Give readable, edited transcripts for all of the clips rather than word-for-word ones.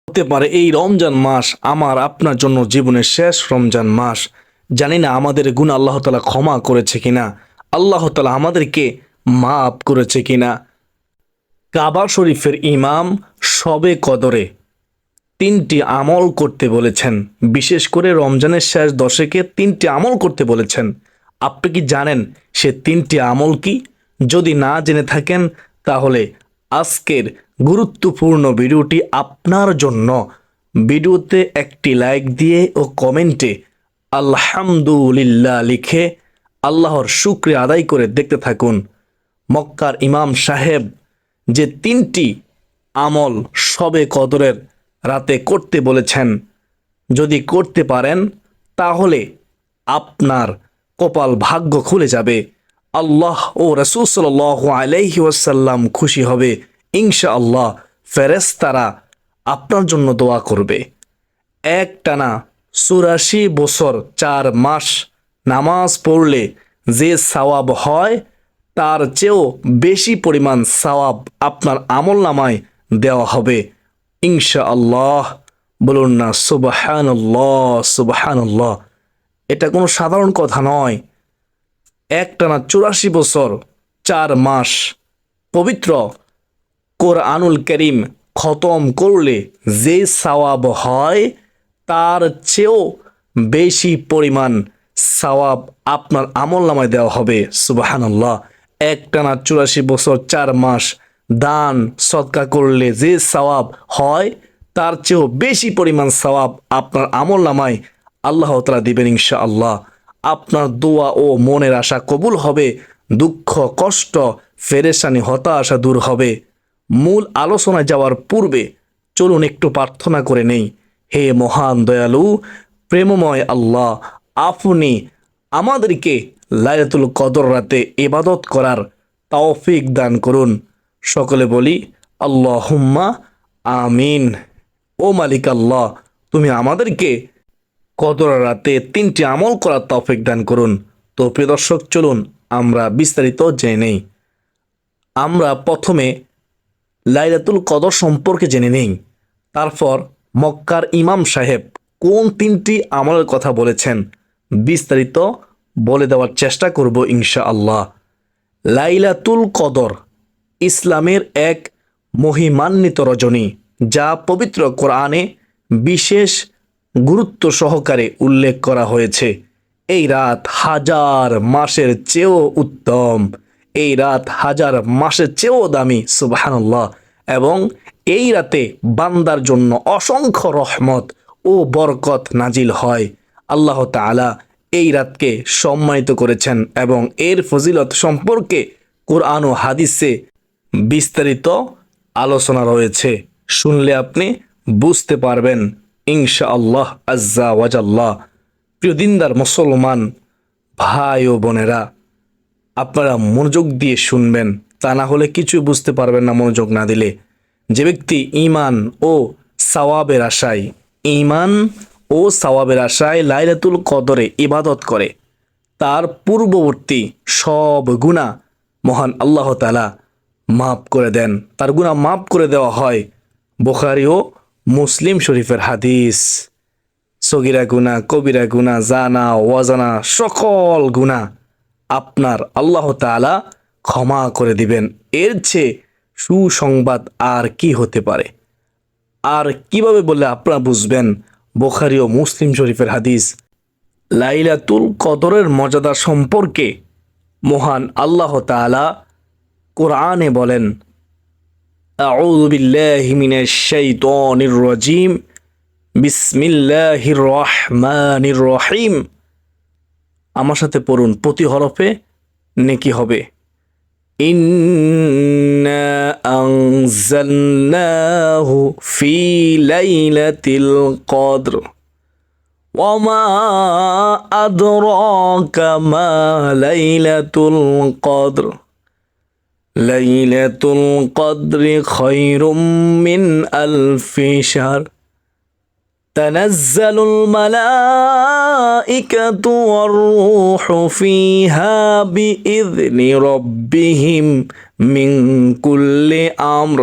হতে পারে এই রমজান মাস আমার আপনার জন্য জীবনের শেষ রমজান মাস। জানি না আমাদের গুনাহ আল্লাহ তাআলা ক্ষমা করেছে কিনা, আল্লাহ তাআলা আমাদেরকে মাফ করেছে কিনা। কাবা শরীফের ইমাম শবে কদরে 3টি আমল করতে বলেছেন। বিশেষ করে রমজানের শেষ দশকে 3টি আমল করতে বলেছেন। আপনি কি জানেন সে 3টি আমল কি? যদি না জেনে থাকেন তাহলে আজকের গুরুত্বপূর্ণ ভিডিওটি আপনার জন্য। ভিডিওতে একটি লাইক দিয়ে ও কমেন্টে আলহামদুলিল্লাহ লিখে আল্লাহর শুকরিয়া আদায় করে দেখতে থাকুন। মক্কার ইমাম সাহেব যে 3টি আমল শবে কদরের রাতে করতে বলেছেন, যদি করতে পারেন তাহলে আপনার কপাল ভাগ্য খুলে যাবে। আল্লাহ ও রাসূল সাল্লাল্লাহু আলাইহি ওয়াসাল্লাম খুশি হবে ইনশাআল্লাহ। ফেরেশতারা আপনার জন্য দোয়া করবে। একটানা ৮৪ বছর 4 মাস নামাজ পড়লে যে সওয়াব হয় তার চেয়েও বেশি পরিমাণ সওয়াব আপনার আমলনামায় দেওয়া হবে ইনশাআল্লাহ। বলুন না সুবহানাল্লাহ সুবহানাল্লাহ। এটা কোনো সাধারণ কথা নয়। একটানা ৮৪ বছর 4 মাস পবিত্র কোরআনুল কারীম খতম করলে যে সওয়াব হয় তার চেয়েও বেশি পরিমাণ সওয়াব আপনার আমলনামায় দেওয়া হবে সুবহানাল্লাহ। একটানা ৮৪ বছর 4 মাস দান সদকা করলে যে সওয়াব হয় তার চেয়েও বেশি পরিমাণ সওয়াব আপনার আমলনামায় আল্লাহ তাআলা দিবেন ইনশাআল্লাহ। আপনার দোয়া ও মনের আশা কবুল হবে, দুঃখ কষ্ট পেরেশানি হতাশা দূর হবে। মূল আলোচনায় যাওয়ার পূর্বে চলুন একটু প্রার্থনা করে নেই। হে মহান দয়ালু প্রেমময় আল্লাহ, আপনি আমাদেরকে লাইলাতুল কদর রাতে ইবাদত করার তৌফিক দান করুন। সকলে বলি আল্লাহুম্মা আমিন। ও মালিক আল্লাহ, তুমি আমাদেরকে কদর রাতে 3টি আমল করার তৌফিক দান করুন। তো প্রিয় দর্শক, চলুন আমরা বিস্তারিত জেনে নেই। আমরা প্রথমে লাইলাতুল কদর সম্পর্কে জেনে নেই, তারপর মক্কার ইমাম সাহেব কোন 3টি আমলের কথা বলেছেন বিস্তারিত বলে দেওয়ার চেষ্টা করব ইনশাআল্লাহ। লাইলাতুল কদর ইসলামের এক মহিমান্বিত রজনী, যা পবিত্র কোরআনে বিশেষ গুরুত্ব সহকারে উল্লেখ করা হয়েছে। এই রাত হাজার মাসের চেয়েও উত্তম, এই রাত হাজার মাসের চেয়েও দামি সুবহানাল্লাহ। এবং এই রাতে বান্দার জন্য অসংখ্য রহমত ও বরকত নাজিল হয়। আল্লাহ তাআলা এই রাতকে সম্মানিত করেছেন এবং এর ফজিলত সম্পর্কে কোরআন ও হাদিসে বিস্তারিত আলোচনা রয়েছে। শুনলে আপনি বুঝতে পারবেন ইনশাআল্লাহ আজ্জা ওয়াজাল্লাহ। প্রিয় দিনদার মুসলমান ভাই ও বোনেরা, আপনারা মনোযোগ দিয়ে শুনবেন, তা না হলে কিছুই বুঝতে পারবেন না মনোযোগ না দিলে। যে ব্যক্তি ঈমান ও সওয়াবের আশায় লাইলাতুল কদরে ইবাদত করে, তার পূর্ববর্তী সব গুনাহ মহান আল্লাহ তাআলা মাফ করে দেন, তার গুনাহ মাফ করে দেওয়া হয়। বুখারী ও মুসলিম শরীফের হাদিস। সগীরা গুনাহ, কবিরা গুনাহ, জানা ওয়াজানা সকল গুনাহ আপনার আল্লাহ তাআলা ক্ষমা করে দিবেন। এর চেয়ে সুসংবাদ আর কি হতে পারে? আর কিভাবে বললে আপনারা বুঝবেন? বুখারী ও মুসলিম শরীফের হাদিস। লাইলাতুল কদরের মর্যাদা সম্পর্কে মহান আল্লাহ তাআলা কোরআনে বলেন, আউযু বিল্লাহি মিনাশ শাইতানির রাজীম, বিসমিল্লাহির রহমানির রহিম। আমার সাথে পড়ুন, প্রতি হরফে নেকি হবে। ইন্না আনজালনাহু ফি লাইলাতিল কদর ওয়া মা আদরাকা মা লাইলাতুল কদর লাইলাতুল কদরি খায়রুম মিন আলফি শাহর تنزل الملائكة والروح فيها بإذن ربهم من كل أمر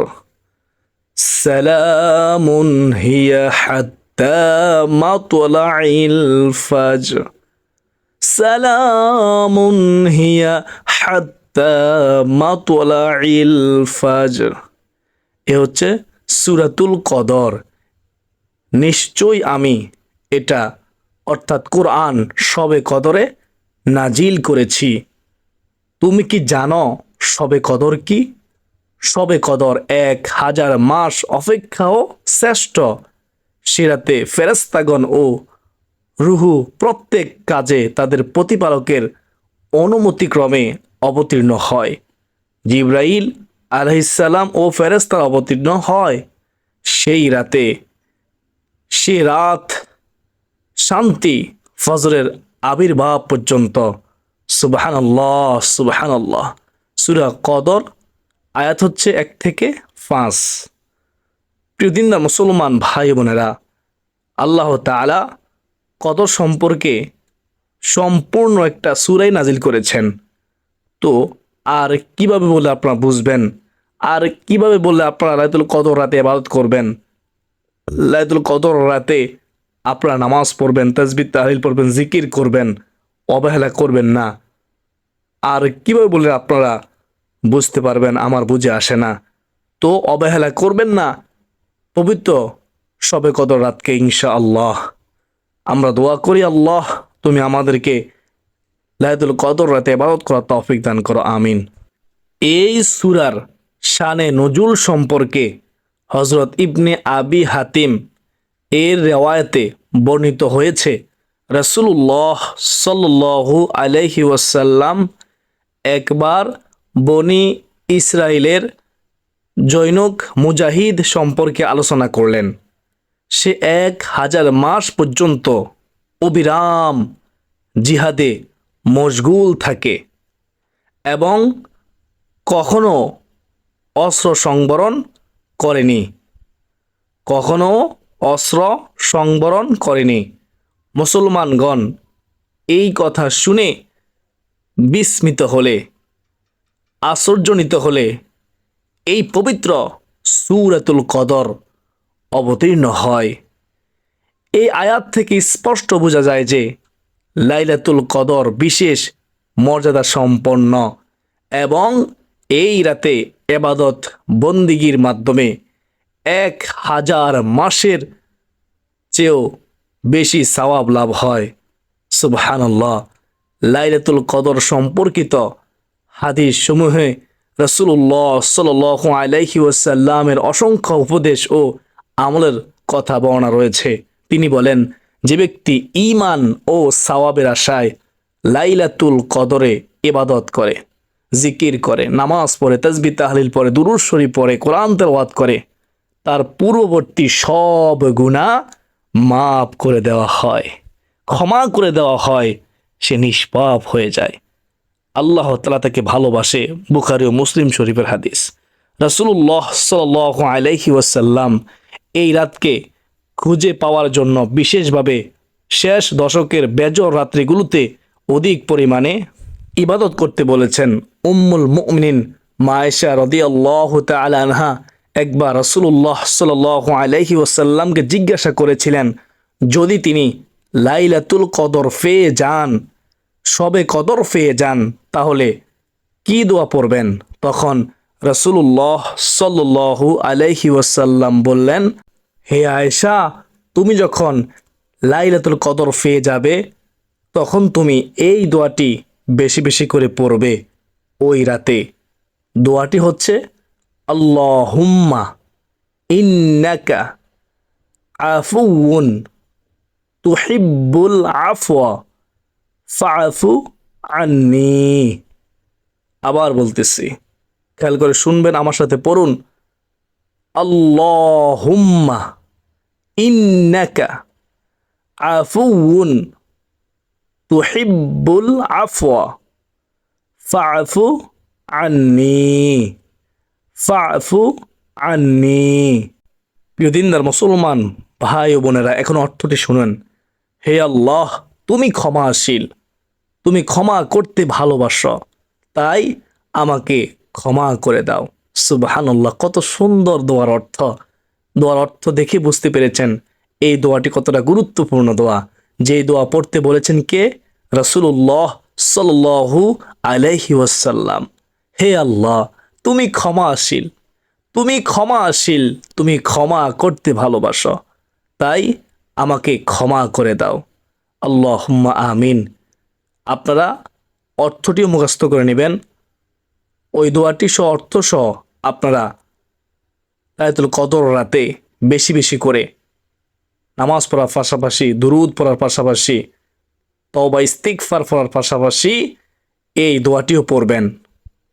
সালামুন হিয়া হাত্তা মাতলাইল ফাজর। সালামুন হিয়া হাত্তা মাতলাইল ফাজর। এ হচ্ছে সূরাতুল কদর। নিশ্চয় আমি এটা অর্থাৎ কোরআন শবে কদরে নাজিল করেছি। তুমি কি জানো শবে কদর কি? শবে কদর 1000 মাস অপেক্ষাও শ্রেষ্ঠ। সে রাতে ফেরেশতাগণ ও রুহু প্রত্যেক কাজে তাদের প্রতিপালকের অনুমতিক্রমে অবতীর্ণ হয়। জিবরাইল আলাইহিসসালাম ও ফেরেশতারা অবতীর্ণ হয় সেই রাতে। সে রাত শান্তি ফজরের আবির্ভাব পর্যন্ত। সুবহানাল্লাহ সুবহানাল্লাহ। সূরা কদর আয়াত হচ্ছে 1 থেকে 5। প্রিয় দিনদার মুসলমান ভাই বোনেরা, আল্লাহ তাআলা কদর সম্পর্কে সম্পূর্ণ একটা সূরাই নাজিল করেছেন। তো আর কিভাবে বলে আপনারা বুঝবেন? আর কিভাবে বললে আপনারা লাইলাতুল কদর রাতে ইবাদত করবেন? লাইলাতুল কদর রাতে আপনারা নামাজ পড়বেন, তাসবিহ তাহলিল পড়বেন, জিকির করবেন, অবহেলা করবেন না। আর কিভাবে বললে আপনারা বুঝতে পারবেন? আমার বুঝে আসে না। তো অবহেলা করবেন না পবিত্র শবে কদর রাতকে। ইনশাআল্লাহ আমরা দোয়া করি, আল্লাহ তুমি আমাদেরকে লাইলাতুল কদর রাতে ইবাদত করার তৌফিক দান করো, আমিন। এই সূরার শানে নজুল সম্পর্কে হযরত ইবনে আবি হাতিম এর রেওয়ায়েতে বর্ণিত হয়েছে, রাসূলুল্লাহ সাল্লাল্লাহু আলাইহি ওয়াসাল্লাম একবার বনি ইসরাইলের জৈনক মুজাহিদ সম্পর্কে আলোচনা করলেন। সে 1000 মাস পর্যন্ত অবিরাম জিহাদে মশগুল থাকে এবং কখনো অস্ত্র সংবরণ করেনি। কখনো অস্ত্র সংবরণ করেনি। মুসলমানগণ এই কথা শুনে বিস্মিত হলে, আশ্চর্যজনিত হলে এই পবিত্র সূরাতুল কদর অবতীর্ণ হয়। এই আয়াত থেকে স্পষ্ট বোঝা যায় যে লাইলাতুল কদর বিশেষ মর্যাদা সম্পন্ন এবং এই রাতে ইবাদত বন্দিগির মাধ্যমে 1000 মাসের চেয়েও বেশি সওয়াব লাভ হয়। সুবহানাল্লাহ। লাইলাতুল কদর সম্পর্কিত হাদিস সমূহে রাসূলুল্লাহ সাল্লাল্লাহু আলাইহি ওয়াসাল্লামের অসংখ্য উপদেশ ও আমলের কথা বর্ণনা রয়েছে। তিনি বলেন, যে ব্যক্তি ঈমান ও সওয়াবের আশায় লাইলাতুল কদরে ইবাদত করে, জিকির করে, নামাজ পড়ে, তাসবিহ তাহলিল পড়ে, দুরূদ শরীফ পড়ে, কোরআন তেলাওয়াত করে, তার পূর্ববর্তী সব গুনাহ মাফ করে দেওয়া হয়, ক্ষমা করে দেওয়া হয়, সে নিষ্পাপ হয়ে যায়। আল্লাহ তাআলা তাকে ভালোবাসে। বুখারী ও মুসলিম শরীফের হাদিস। রাসূলুল্লাহ সাল্লাল্লাহু আলাইহি ওয়াসাল্লাম এই রাতকে খুঁজে পাওয়ার জন্য বিশেষভাবে শেষ দশকের বেজর রাত্রিগুলোতে অধিক পরিমাণে ইবাদত করতে বলেছেন। উম্মুল মুমিনিন মা আয়েশা রাদিয়াল্লাহু তাআলা আনহা একবার রাসূলুল্লাহ সাল্লাল্লাহু আলাইহি ওয়াসাল্লামকে জিজ্ঞাসা করেছিলেন, যদি তিনি লাইলাতুল কদর পেয়ে যান, শবে কদর পেয়ে যান, তাহলে কি দোয়া পড়বেন? তখন রাসূলুল্লাহ সাল্লাল্লাহু আলাইহি ওয়াসাল্লাম বললেন, হে আয়েশা, তুমি যখন লাইলাতুল কদর পেয়ে যাবে তখন তুমি এই দোয়াটি বেশি বেশি করে পড়বে ওই রাতে। দোয়াটি হচ্ছে, আল্লাহুম্মা ইন্নাকা আফুউন তুহিব্বুল আফওয়া ফাআফু আন্নি। আবার বলতেছি, খেয়াল করে শুনবেন, আমার সাথে পড়ুন। আল্লাহুম্মা ইন্নাকা আফুউন তুহিব্বুল আফওয়া ফাআফু আন্নি ফাআফু আন্নি। প্রিয় দিনদার মুসলমান ভাই ও বোনেরা, এখন অর্থটি শুনেন। হে আল্লাহ, তুমি ক্ষমাশীল, তুমি ক্ষমা করতে ভালোবাসো, তাই আমাকে ক্ষমা করে দাও। সুবহানাল্লাহ, কত সুন্দর দোয়ার অর্থ। দোয়ার অর্থ দেখে বুঝতে পেরেছেন এই দোয়াটি কতটা গুরুত্বপূর্ণ দোয়া। যে দোয়া পড়তে বলেছেন কে? রাসূলুল্লাহ সাল্লাল্লাহু আলাইহি ওয়াসাল্লাম। হে আল্লাহ, তুমি ক্ষমাশীল, তুমি ক্ষমাশীল, তুমি ক্ষমা করতে ভালোবাসো, তাই আমাকে ক্ষমা করে দাও। আল্লাহুম্মা আমিন। আপনারা অর্থটিও মুখস্থ করে নেবেন। ওই দোয়াটি সহ অর্থ সহ আপনারা লাইলাতুল কদর রাতে বেশি বেশি করে নামাজ পড়ার পাশাপাশি, দুরুদ পড়ার পাশাপাশি, তওবা ইস্তিগফার পড়ার পাশাপাশি এই দোয়াটিও পড়বেন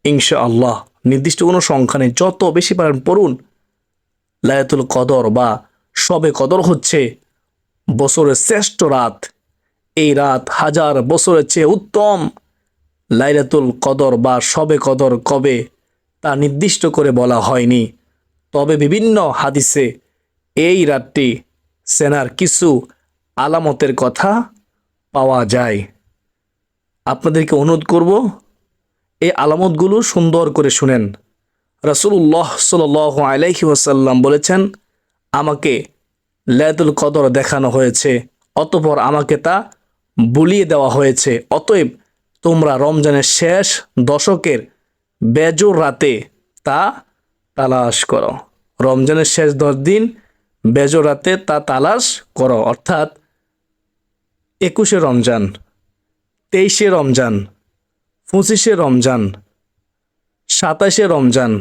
ইনশাআল্লাহ। নির্দিষ্ট কোনো সংখ্যা নেই, যত বেশি পারেন পড়ুন। লাইলাতুল কদর বা শবে কদর হচ্ছে বছরের শ্রেষ্ঠ রাত। এই রাত হাজার বছরের চেয়ে উত্তম। লাইলাতুল কদর বা শবে কদর কবে তা নির্দিষ্ট করে বলা হয়নি, তবে বিভিন্ন হাদিসে এই রাতটি সেনার কিছু আলামতের কথা পাওয়া যায়। আপনাদেরকে অনুরোধ করব এই আলামতগুলো সুন্দর করে শুনেন। রাসূলুল্লাহ সাল্লাল্লাহু আলাইহি ওয়াসাল্লাম বলেছেন, আমাকে লাইলাতুল কদর দেখানো হয়েছে, অতঃপর আমাকে তা বুলিয়ে দেওয়া হয়েছে। অতএব তোমরা রমজানের শেষ দশকের বেজোর রাতে তা তালাশ করো। রমজানের শেষ 10 দিন বেজোর রাতে তা তালাশ করো, অর্থাৎ 21শে রমজান, 23শে রমজান, 25শে রমজান, 27শে রমজান,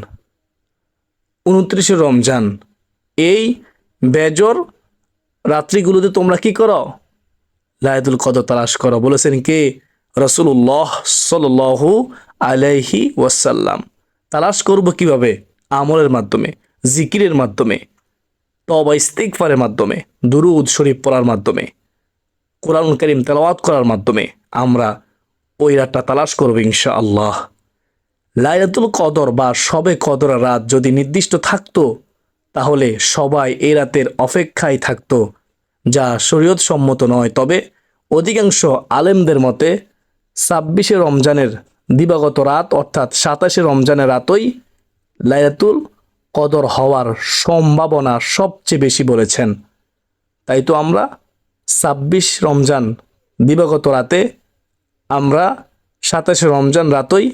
29শে রমজান, এই বেজোর রাত্রিগুলোতে তোমরা কি করো? লাইলাতুল কদর তালাশ করো। বলেছেন কে? রাসূলুল্লাহ সাল্লাল্লাহু আলাইহি ওয়াসাল্লাম। তালাশ করব কিভাবে? আমলের মাধ্যমে, জিকিরের মাধ্যমে, তওবা ইস্তিগফারের মাধ্যমে, দুরূদ শরীফ পড়ার মাধ্যমে, কোরআনুল কারীম তেলাওয়াত করার মাধ্যমে আমরা ওই রাতটা তালাশ করব ইনশাআল্লাহ। লাইলাতুল কদর বা শবে কদর রাত যদি নির্দিষ্ট থাকতো, তাহলে সবাই এই রাতের অপেক্ষায় থাকতো, যা শরীয়ত সম্মত নয়। তবে অধিকাংশ আলেমদের মতে 26শে রমজানের দিবাগত রাত অর্থাৎ 27শে রমজানের রাতই লাইলাতুল কদর হওয়ার সম্ভাবনা সবচেয়ে বেশি বলেছেন। তাই তো আমরা 26 রমজান দিবাগত রাতে, আমরা 27শে রমজান রাতই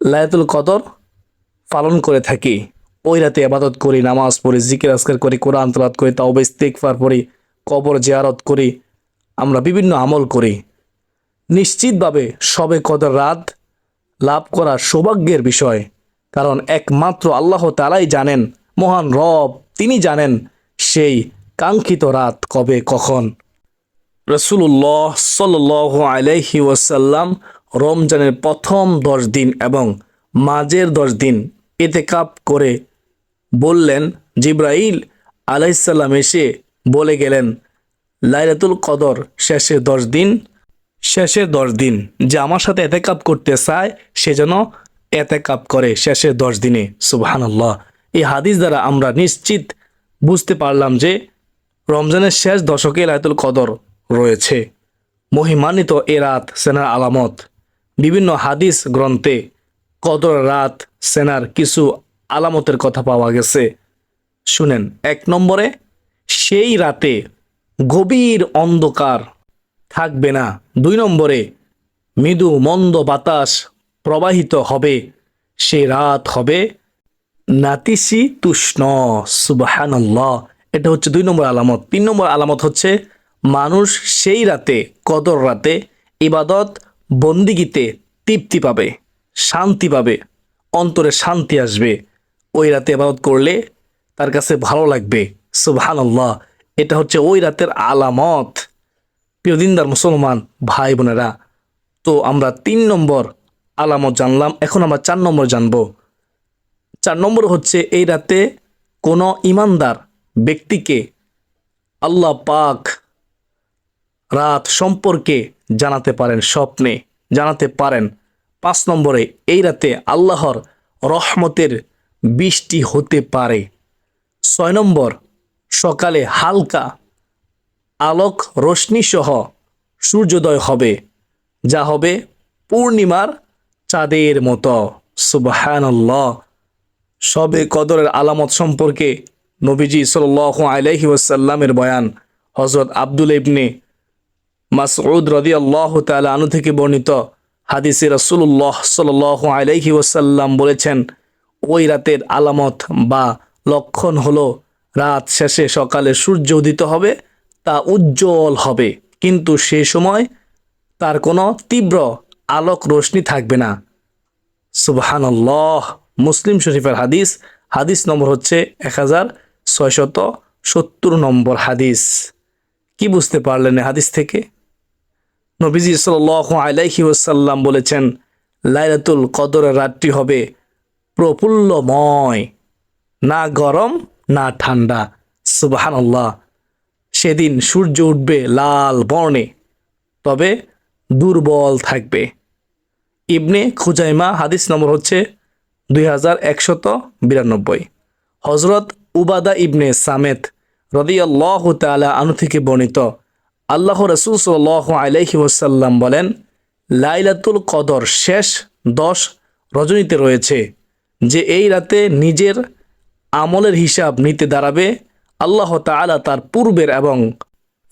লাইলাতুল কদর পালন করে থাকি। ওই রাতে ইবাদত করি, নামাজ পড়ি, জিকির আজকার করি, কোরআন তেলাওয়াত করি, তাওবা ইস্তিগফার পড়ি, কবর জিয়ারত করি, আমরা বিভিন্ন আমল করি। নিশ্চিতভাবে শবে কদর রাত লাভ করা সৌভাগ্যের বিষয়, কারণ একমাত্র আল্লাহ তাআলাই জানেন, মহান রব তিনি জানেন সেই কাঙ্ক্ষিত রাত কবে কখন। রাসূলুল্লাহ সাল্লাল্লাহু আলাইহি ওয়াসাল্লাম রমজানের প্রথম 10 দিন এবং মাঝের 10 দিন ইতিকাফ করে বললেন, জিবরাইল আলাইহিস সালাম এসে বলে গেলেন, লাইলাতুল কদর শেষের 10 দিন যে আমার সাথে ইতিকাফ করতে চায় সে যেন ইতিকাফ করে শেষের 10 দিনে। সুবহানাল্লাহ। এই হাদিস দ্বারা আমরা নিশ্চিত বুঝতে পারলাম যে রমজানের শেষ দশকে লাইলাতুল কদর রয়েছে। মহিমান্বিত এ রাত সেনার আলামত। বিভিন্ন হাদিস গ্রন্থে কদর রাত সেনার কিছু আলামতের কথা পাওয়া গেছে। শুনেন, 1 নম্বরে, সেই রাতে গভীর অন্ধকার থাকবে না। 2 নম্বরে, মৃদু মন্দ বাতাস প্রবাহিত হবে, সে রাত হবে নাতিশীতোষ্ণ। সুবহানাল্লাহ। এটা হচ্ছে 2 নম্বর আলামত। 3 নম্বর আলামত হচ্ছে মানুষ সেই রাতে, কদর রাতে ইবাদত বন্দিগিতে তৃপ্তি পাবে, শান্তি পাবে, অন্তরে শান্তি আসবে। ওই রাতে ইবাদত করলে তার কাছে ভালো লাগবে। সুবহানাল্লাহ। এটা হচ্ছে ওই রাতের আলামত। প্রিয় দিনদার মুসলমান ভাই বোনেরা, তো আমরা 3 নম্বর আলামত জানলাম, এখন আমরা 4 নম্বর জানব। 4 নম্বর হচ্ছে এই রাতে কোনো ইমানদার ব্যক্তিকে আল্লাহ পাক রাত সম্পর্কে জানাতে পারেন, স্বপ্নে জানাতে পারেন। 5 নম্বরে, এই রাতে আল্লাহর রহমতের বৃষ্টি হতে পারে। 6 নম্বর, সকালে হালকা আলোক রশ্মি সহ সূর্যোদয় হবে, যা হবে পূর্ণিমার চাঁদের মতো। সুবহানাল্লাহ। শবে কদরের আলামত সম্পর্কে নবীজি সাল্লাল্লাহু আলাইহি ওয়াসাল্লামের বয়ান। হযরত আব্দুল ইবনে মাসউদ রাদিয়াল্লাহু তাআলা আনহু থেকে বর্ণিত হাদিসে রাসূলুল্লাহ সাল্লাল্লাহু আলাইহি ওয়াসাল্লাম বলেছেন, ওই রাতের আলামত বা লক্ষণ হলো রাত শেষে সকালে সূর্য উদিত হবে, তা উজ্জ্বল হবে, কিন্তু সে সময় তার কোনো তীব্র আলোক রোশনি থাকবে না। সুবহানাল্লাহ। মুসলিম শরীফের হাদিস, হাদিস নম্বর হচ্ছে 1670 নম্বর হাদিস। কি বুঝতে পারলেন এই হাদিস থেকে? নবীজি সাল্লাল্লাহু আলাইহি ওয়াসাল্লাম বলেছেন, লাইলাতুল কদরের রাতটি হবে প্রফুল্লময়, না গরম না ঠান্ডা। সুবহানাল্লাহ। সেদিন সূর্য উঠবে লাল বর্ণে, তবে দুর্বল থাকবে। ইবনে খুজাইমা, হাদিস নম্বর হচ্ছে 2192। হযরত উবাদা ইবনে সামেত রাদিয়াল্লাহু তাআলা আনহু থেকে বর্ণিত, আল্লাহ রাসূল সাল্লাল্লাহু আলাইহি ওয়াসাল্লাম বলেন, লাইলাতুল কদর শেষ 10 রজনীতে রয়েছে। যে এই রাতে নিজের আমলের হিসাব নিতে দাঁড়াবে, আল্লাহ তাআলা তার পূর্বের এবং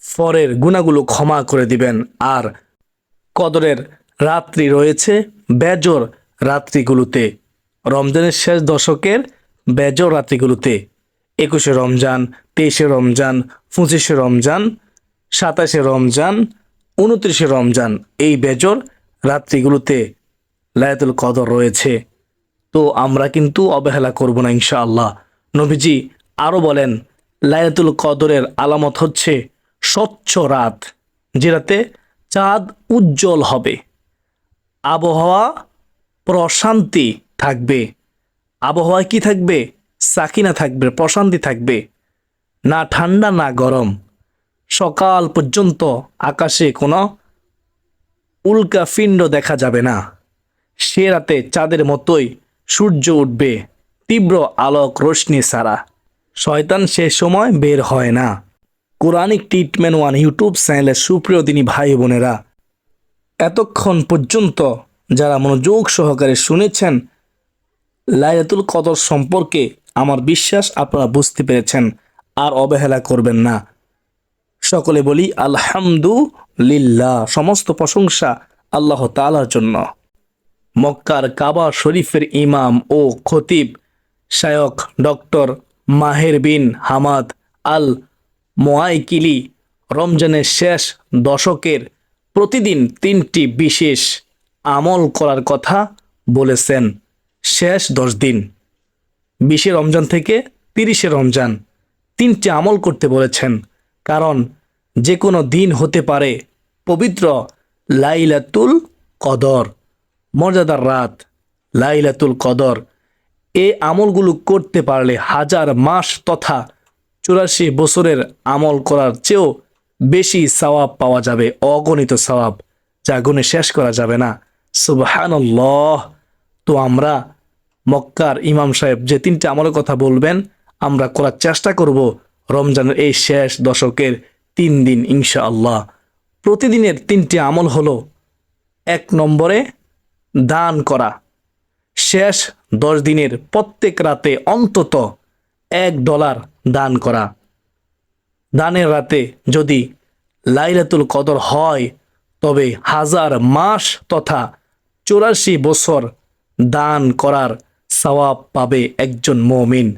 পরের গুনাহগুলো ক্ষমা করে দিবেন। আর কদরের রাত্রি রয়েছে বেজর রাত্রিগুলোতে, রমজানের শেষ দশকের বেজর রাত্রিগুলোতে, 21শে রমজান, 23শে রমজান, 25শে রমজান, 27শে রমজান, 29শে রমজান, এই বেজর রাত্রিগুলোতে লাইলাতুল কদর রয়েছে। তো আমরা কিন্তু অবহেলা করব না ইনশাআল্লাহ। নবীজি আরও বলেন, লাইলাতুল কদরের আলামত হচ্ছে স্বচ্ছ রাত, যে রাতে চাঁদ উজ্জ্বল হবে, আবহাওয়া প্রশান্তি থাকবে। আবহাওয়ায় কি থাকবে? সাকিনা থাকবে, প্রশান্তি থাকবে, না ঠান্ডা না গরম। সকাল পর্যন্ত আকাশে কোনো উল্কাপিণ্ড দেখা যাবে না। সে রাতে চাঁদের মতোই সূর্য উঠবে, তীব্র আলোক রোশনি ছাড়া। শয়তান সে সময় বের হয় না। কোরআনিক ট্রিটমেন্ট ওয়ান ইউটিউব চ্যানেলের সুপ্রিয় দিনী ভাই বোনেরা, এতক্ষণ পর্যন্ত যারা মনোযোগ সহকারে শুনেছেন লাইলাতুল কদর সম্পর্কে, আমার বিশ্বাস আপনারা বুঝতে পেরেছেন। আর অবহেলা করবেন না। সকলে বলি আলহামদুলিল্লাহ। সমস্ত প্রশংসা আল্লাহ তাআলার জন্য। মক্কার কাবা শরীফের ইমাম ও খতিব শায়খ ডক্টর মাহের বিন হামাদ আল মোয়াইকিলি রমজানের শেষ দশকের প্রতিদিন 3টি বিশেষ আমল করার কথা বলেছেন। শেষ 10 দিন, 20শে রমজান থেকে 30শে রমজান, 3টি আমল করতে বলেছেন। কারণ যে কোনো দিন হতে পারে পবিত্র লাইলাতুল কদর, মর্যাদার রাত লাইলাতুল কদর। এই আমলগুলো করতে পারলে হাজার মাস তথা 84 বছরের আমল করার চেয়েও বেশি সওয়াব পাওয়া যাবে, অগণিত সওয়াব, যা গুণে শেষ করা যাবে না। সুবহানাল্লাহ। তো আমরা মক্কার ইমাম সাহেব যে 3টি আমলের কথা বলবেন, আমরা করার চেষ্টা করব রমজানের এই শেষ দশকের 3 দিন ইনশাআল্লাহ। প্রতিদিনের 3টি আমল হলো, 1 নম্বরে দান করা। শেষ 10 দিনের প্রত্যেক রাতে অন্তত $1 দান করা। দানের রাতে যদি লাইলাতুল কদর হয়, তবে হাজার মাস তথা 84 বছর দান করার সওয়াব পাবে একজন মুমিন।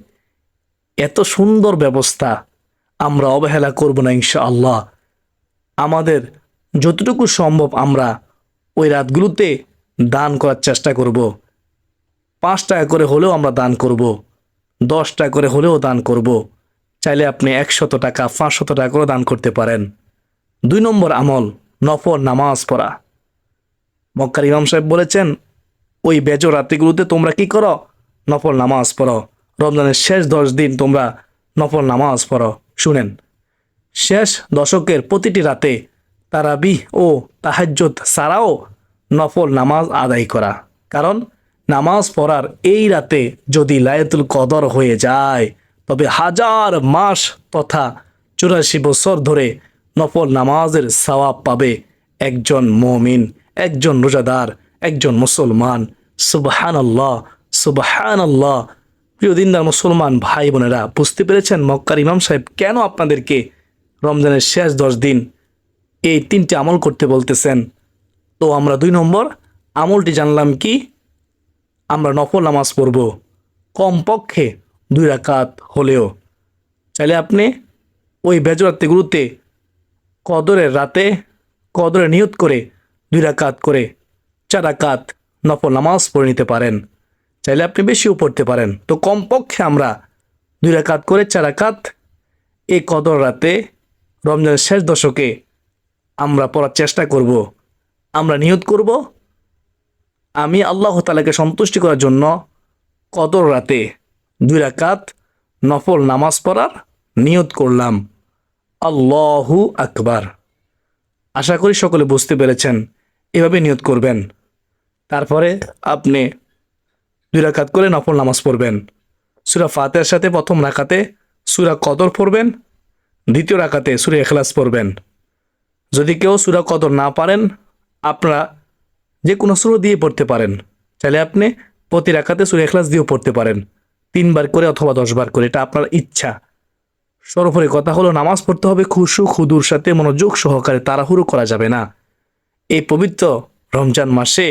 এত সুন্দর ব্যবস্থা, আমরা অবহেলা করব না ইনশাআল্লাহ। আমাদের যতটুকু সম্ভব আমরা ওই রাতগুলোতে দান করার চেষ্টা করব। 5 টাকা করে হলেও আমরা দান করব, 10 টাকা করে হলেও দান করব। চাইলে আপনি 100 টাকা, 500 টাকা করে দান করতে পারেন। 2 নম্বর আমল, নফল নামাজ পড়া। মক্কার ইমাম সাহেব বলেছেন, ওই বেজর রাত্রিগুলোতে তোমরা কি করো? নফল নামাজ পড়ো। রমজানের শেষ 10 দিন তোমরা নফল নামাজ পড়ো। শুনেন, শেষ দশকের প্রতিটি রাতে তারাবিহ ও তাহাজ্জুদ ছাড়াও নফল নামাজ আদায় করা। কারণ নামাজ পড়ার এই রাতে যদি লাইলাতুল কদর হয়ে যায়, তবে হাজার মাস তথা 84 বছর ধরে নফল নামাজের সওয়াব পাবে একজন মুমিন, একজন রোজাদার, একজন মুসলমান। সুবহানাল্লাহ, সুবহানাল্লাহ। প্রিয় দিনদার মুসলমান ভাই বোনেরা, বুঝতে পেরেছেন মক্কার ইমাম সাহেব কেন আপনাদেরকে রমজানের শেষ 10 দিন এই 3টি আমল করতে বলতেছেন? তো আমরা 2 নম্বর আমলটি জানলাম কি? আমরা নফল নামাজ পড়ব কমপক্ষে 2 রাকাত হলেও। চাইলে আপনি ওই বেজরাতগুলোতে কদরের রাতে কদরে নিয়ত করে 2 রাকাত করে 4 রাকাত নফল নামাজ পড়ে নিতে পারেন। চাইলে আপনি বেশিও পড়তে পারেন। তো কমপক্ষে আমরা 2 রাকাত করে 4 রাকাত এই কদর রাতে রমজানের শেষ দশকে আমরা পড়ার চেষ্টা করব। আমরা নিয়ত করব, আমি আল্লাহ তাআলাকে সন্তুষ্টি করার জন্য কদর রাতে 2 রাকাত নফল নামাজ পড়ার নিয়ত করলাম। আল্লাহু আকবার। আশা করি সকলে বুঝতে পেরেছেন। এভাবে নিয়ত করবেন। তারপরে আপনি 2 রাকাত করে নফল নামাজ পড়বেন। সূরা ফাতিহার সাথে প্রথম রাকাতে সূরা কদর পড়বেন, দ্বিতীয় রাকাতে সূরা ইখলাস পড়বেন। যদি কেউ সূরা কদর না পারেন, আপনারা যে কোনো সূরা দিয়ে পড়তে পারেন। চাইলে আপনি প্রতি রাকাতে সূরা ইখলাস দিয়েও পড়তে পারেন, 3 বার করে অথবা 10 বার করে, এটা আপনার ইচ্ছা। সর্বোপরি কথা হলো নামাজ পড়তে হবে খুশু খুদুর সাথে, মনোযোগ সহকারে, তাড়াহুড়ো করা যাবে না। এই পবিত্র রমজান মাসে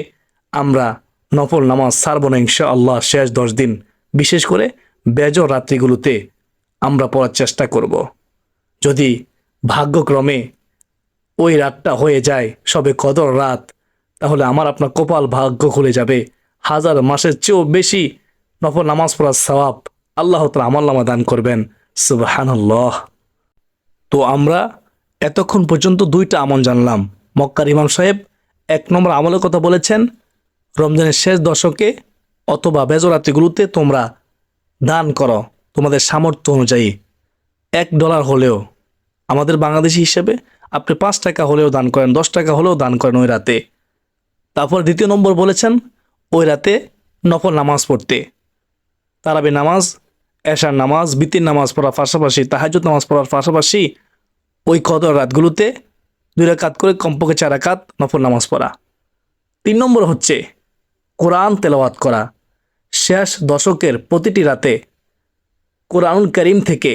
আমরা নফল নামাজ ছাড়ব না ইনশাআল্লাহ। শেষ 10 দিন বিশেষ করে বেজর রাত্রিগুলোতে আমরা পড়ার চেষ্টা করব। যদি ভাগ্যক্রমে ওই রাতটা হয়ে যায় সবে কদর রাত, তাহলে আমার আপনার কপাল ভাগ্য খুলে যাবে। 1000 মাসের চেয়েও বেশি নফল নামাজ পড়ার সওয়াব আল্লাহ তাআলা আমলনামা দান করবেন। সুবহানাল্লাহ। তো আমরা এতক্ষণ পর্যন্ত 2টা আমল জানলাম। মক্কার ইমাম সাহেব 1 নম্বর আমলের কথা বলেছেন, রমজানের শেষ দশকে অথবা বেজরাত্রিগুলোতে তোমরা দান করো তোমাদের সামর্থ্য অনুযায়ী। $1 হলেও, আমাদের বাংলাদেশি হিসেবে আপনি 5 টাকা হলেও দান করেন, 10 টাকা হলেও দান করেন ওই রাতে। তারপর 2 নম্বর বলেছেন ওই রাতে নফল নামাজ পড়তে, তারাবি নামাজ, এশার নামাজ, বিতির নামাজ পড়ার পাশাপাশি, তাহাজ্জুদ নামাজ পড়ার পাশাপাশি ওই কদর রাতগুলোতে 2 রাকাত করে কমপক্ষে 4 রাকাত নফল নামাজ পড়া। 3 নম্বর হচ্ছে কোরআন তেলাওয়াত করা। শেষ দশকের প্রতিটি রাতে কোরআনুল কারীম থেকে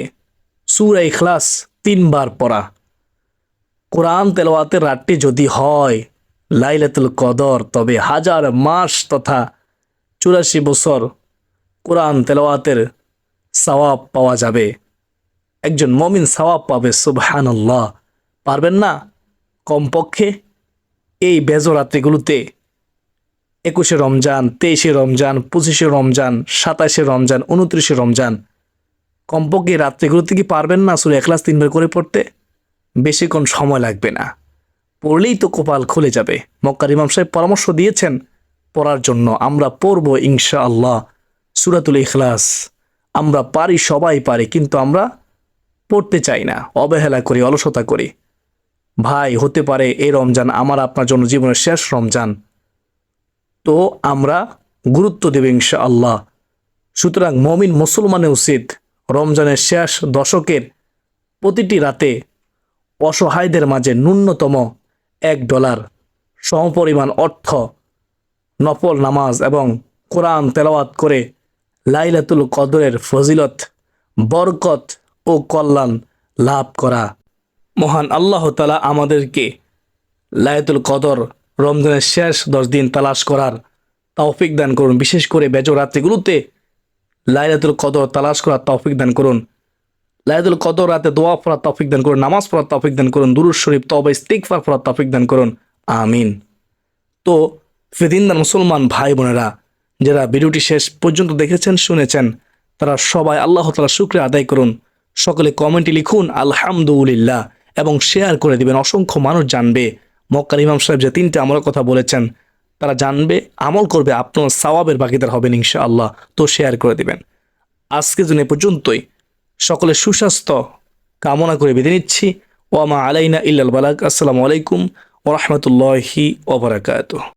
সূরা ইখলাস 3 বার পড়া। কোরআন তেলাওয়াতের রাতটি যদি হয় লাইলাতুল কদর, তবে 1000 মাস তথা 84 বছর কোরআন তেলাওয়াতের সওয়াব পাওয়া যাবে। একজন মুমিন সওয়াব পাবে। সুবহানাল্লাহ। পারবেন না? কমপক্ষে এই বেজর রাত্রিগুলোতে 21শে রমজান, 23শে রমজান, 25শে রমজান, 27শে রমজান, 29শে রমজান, কমপক্ষে রাত্রিগুলোতে কি পারবেন না সূরা ইখলাস 3 বার করে পড়তে? বেশিক্ষণ সময় লাগবে না, পড়লেই তো কপাল খুলে যাবে। মক্কার ইমাম সাহেব পরামর্শ দিয়েছেন পড়ার জন্য। আমরা পড়ব ইনশাআল্লাহ সূরাতুল ইখলাস। আমরা পারি, সবাই পারি, কিন্তু আমরা পড়তে চাই না, অবহেলা করি, অলসতা করি। ভাই, হতে পারে এই রমজান আমার আপনার জন্য জীবনের শেষ রমজান, তো আমরা গুরুত্ব দেব ইনশাআল্লাহ। সুতরাং মুমিন মুসলমানের উচিত রমজানের শেষ দশকের প্রতিটি রাতে অসহায়দের মাঝে ন্যূনতম $1 সমপরিমাণ অর্থ নফল নামাজ এবং কোরআন তেলাওয়াত করে লাইলাতুল কদরের ফজিলত, বরকত ও কল্যাণ লাভ করা। মহান আল্লাহ তাআলা আমাদেরকে লাইলাতুল কদর রমজানের শেষ 10 দিন তালাশ করার তৌফিক দান করুন। বিশেষ করে বেজর রাত্রিগুলোতে লাইলাতুল কদর তালাশ করার তৌফিক দান করুন। লাইলাতুল কদর রাতে দোয়া পড়ার তৌফিক দান করুন, নামাজ পড়ার তৌফিক দান করুন, দুরূদ শরীফ, তওবা, ইস্তিগফার পড়ার তৌফিক দান করুন। আমিন। তো ফিদিনদার মুসলমান ভাই বোনেরা, যারা ভিডিওটি শেষ পর্যন্ত দেখেছেন, শুনেছেন, তারা সবাই আল্লাহ তাআলার শুকরিয়া আদায় করুন। সকলে কমেন্টে লিখুন আলহামদুলিল্লাহ এবং শেয়ার করে দিবেন। অসংখ্য মানুষ জানবে মক্কার ইমাম সাহেব যে 3টে আমলের কথা বলেছেন, তারা জানবে, আমল করবে, আপনার সওয়াবের ভাগীদার হবেন ইনশাআল্লাহ। তো শেয়ার করে দিবেন। আজকের জন্য এ পর্যন্তই। সকলে সুস্বাস্থ্য কামনা করে বিদায় নিচ্ছি। ওয়া মা আলাইনা ইল্লাল বালাগ। আসসালামু আলাইকুম ওয়া রাহমাতুল্লাহি ওয়া বারাকাতুহু।